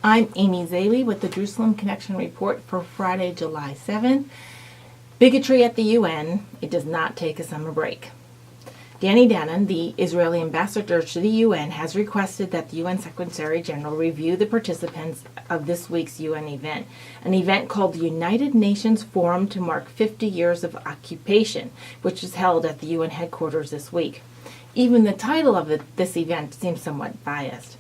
I'm Amy Zaley with the Jerusalem Connection Report for Friday, July 7th. Bigotry at the UN, it does not take a summer break. Danny Danon, the Israeli ambassador to the UN, has requested that the UN Secretary General review the participants of this week's UN event, an event called the United Nations Forum to mark 50 years of occupation, which is held at the UN headquarters this week. Even the title of this event seems somewhat biased.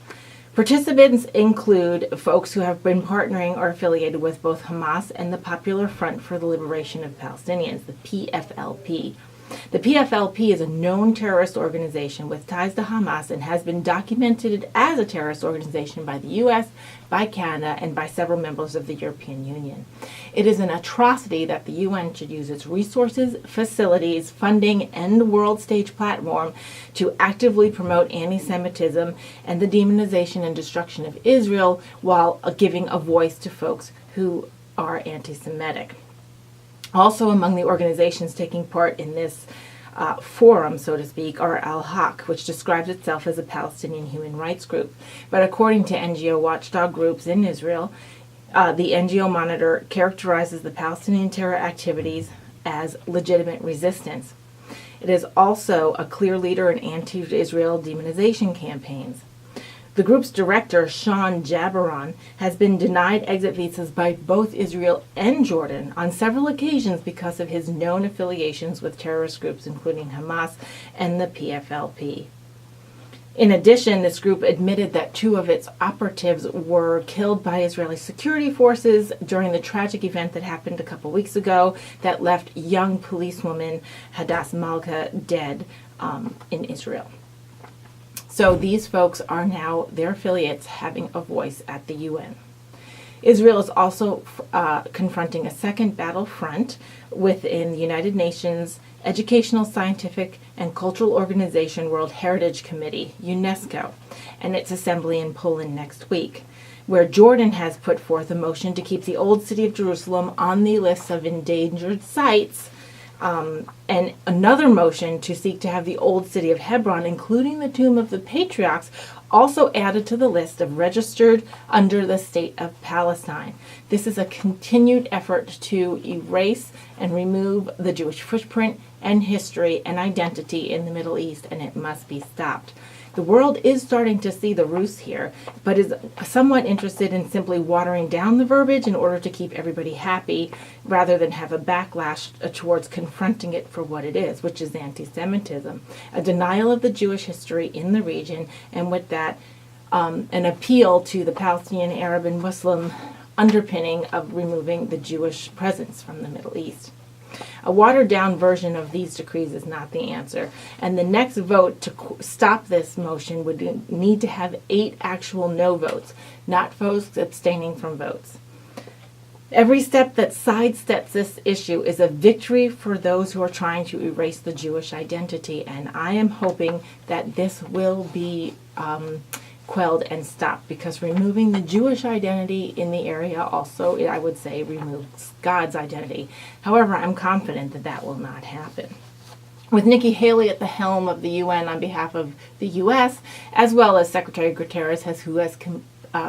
Participants include folks who have been partnering or affiliated with both Hamas and the Popular Front for the Liberation of Palestinians, the PFLP. The PFLP is a known terrorist organization with ties to Hamas and has been documented as a terrorist organization by the U.S., by Canada, and by several members of the European Union. It is an atrocity that the UN should use its resources, facilities, funding, and world stage platform to actively promote anti-Semitism and the demonization and destruction of Israel while giving a voice to folks who are anti-Semitic. Also among the organizations taking part in this forum, so to speak, are Al-Haq, which describes itself as a Palestinian human rights group. But according to NGO watchdog groups in Israel, the NGO Monitor characterizes the Palestinian terror activities as legitimate resistance. It is also a clear leader in anti-Israel demonization campaigns. The group's director, Sean Jabaran, has been denied exit visas by both Israel and Jordan on several occasions because of his known affiliations with terrorist groups including Hamas and the PFLP. In addition, this group admitted that two of its operatives were killed by Israeli security forces during the tragic event that happened a couple weeks ago that left young policewoman Hadass Malka dead in Israel. So these folks are now, their affiliates, having a voice at the UN. Israel is also confronting a second battlefront within the United Nations Educational, Scientific, and Cultural Organization World Heritage Committee, UNESCO, and its assembly in Poland next week, where Jordan has put forth a motion to keep the Old City of Jerusalem on the list of endangered sites, and another motion to seek to have the Old City of Hebron, including the Tomb of the Patriarchs, also added to the list of registered under the State of Palestine. This is a continued effort to erase and remove the Jewish footprint and history and identity in the Middle East, and it must be stopped. The world is starting to see the ruse here, but is somewhat interested in simply watering down the verbiage in order to keep everybody happy, rather than have a backlash towards confronting it for what it is, which is anti-Semitism, a denial of the Jewish history in the region, and with that, an appeal to the Palestinian, Arab, and Muslim underpinning of removing the Jewish presence from the Middle East. A watered-down version of these decrees is not the answer, and the next vote to stop this motion would need to have 8 actual no votes, not folks abstaining from votes. Every step that sidesteps this issue is a victory for those who are trying to erase the Jewish identity, and I am hoping that this will be quelled and stopped, because removing the Jewish identity in the area also, I would say, removes God's identity. However, I'm confident that that will not happen. With Nikki Haley at the helm of the UN on behalf of the U.S., as well as Secretary Guterres, who has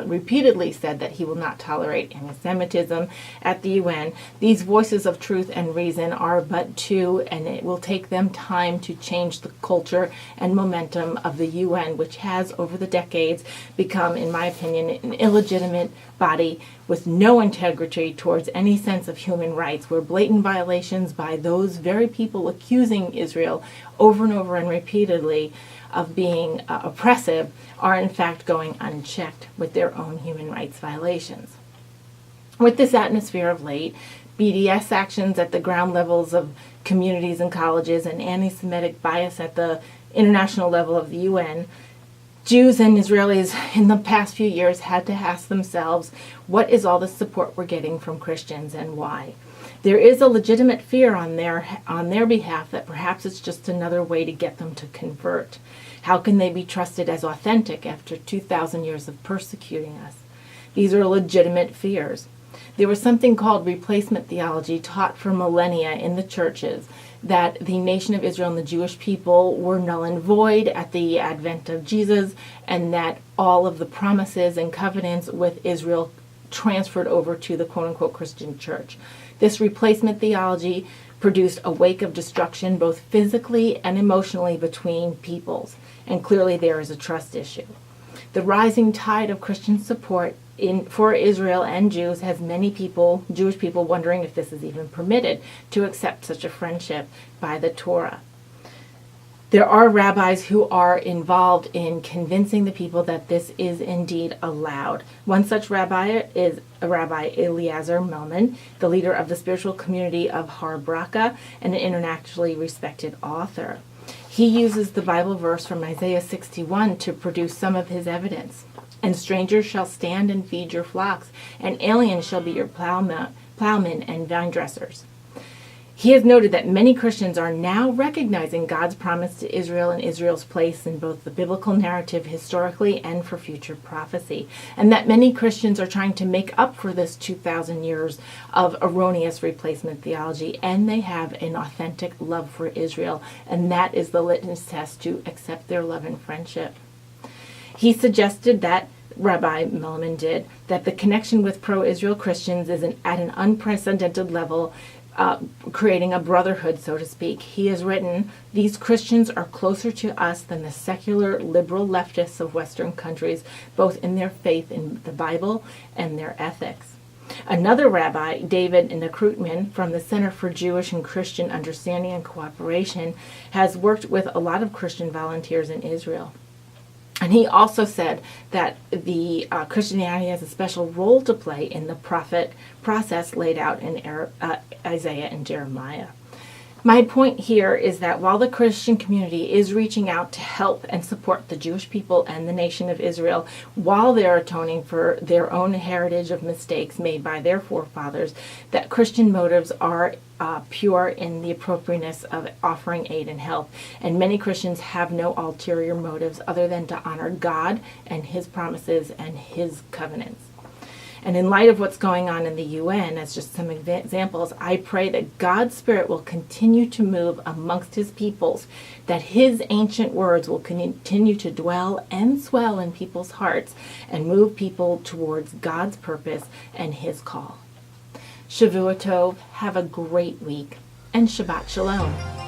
repeatedly said that he will not tolerate anti-Semitism at the UN, these voices of truth and reason are but two, and it will take them time to change the culture and momentum of the UN, which has, over the decades, become, in my opinion, an illegitimate body with no integrity towards any sense of human rights, where blatant violations by those very people accusing Israel over and over and repeatedly of being oppressive are in fact going unchecked with their own human rights violations. With this atmosphere of late, BDS actions at the ground levels of communities and colleges, and anti-Semitic bias at the international level of the UN, Jews and Israelis in the past few years had to ask themselves, what is all the support we're getting from Christians and why? There is a legitimate fear on their behalf that perhaps it's just another way to get them to convert. How can they be trusted as authentic after 2,000 years of persecuting us? These are legitimate fears. There was something called replacement theology taught for millennia in the churches that the nation of Israel and the Jewish people were null and void at the advent of Jesus, and that all of the promises and covenants with Israel transferred over to the quote-unquote Christian church. This replacement theology produced a wake of destruction both physically and emotionally between peoples, and clearly there is a trust issue. The rising tide of Christian support for Israel and Jews has many people, Jewish people, wondering if this is even permitted to accept such a friendship by the Torah. There are rabbis who are involved in convincing the people that this is indeed allowed. One such rabbi is Rabbi Eliezer Melman, the leader of the spiritual community of Har Bracha and an internationally respected author. He uses the Bible verse from Isaiah 61 to produce some of his evidence. And strangers shall stand and feed your flocks, and aliens shall be your plowmen and vine dressers. He has noted that many Christians are now recognizing God's promise to Israel and Israel's place in both the biblical narrative historically and for future prophecy, and that many Christians are trying to make up for this 2,000 years of erroneous replacement theology, and they have an authentic love for Israel, and that is the litmus test to accept their love and friendship. He suggested that Rabbi Melman did, that the connection with pro-Israel Christians is at an unprecedented level, creating a brotherhood, so to speak. He has written, "These Christians are closer to us than the secular liberal leftists of Western countries, both in their faith in the Bible and their ethics." Another rabbi, David Krutman, from the Center for Jewish and Christian Understanding and Cooperation, has worked with a lot of Christian volunteers in Israel. And he also said that the Christianity has a special role to play in the prophet process laid out in Isaiah and Jeremiah. My point here is that while the Christian community is reaching out to help and support the Jewish people and the nation of Israel while they're atoning for their own heritage of mistakes made by their forefathers, that Christian motives are pure in the appropriateness of offering aid and help. And many Christians have no ulterior motives other than to honor God and His promises and His covenants. And in light of what's going on in the UN, as just some examples, I pray that God's Spirit will continue to move amongst His peoples, that His ancient words will continue to dwell and swell in people's hearts and move people towards God's purpose and His call. Shavua Tov, have a great week, and Shabbat Shalom.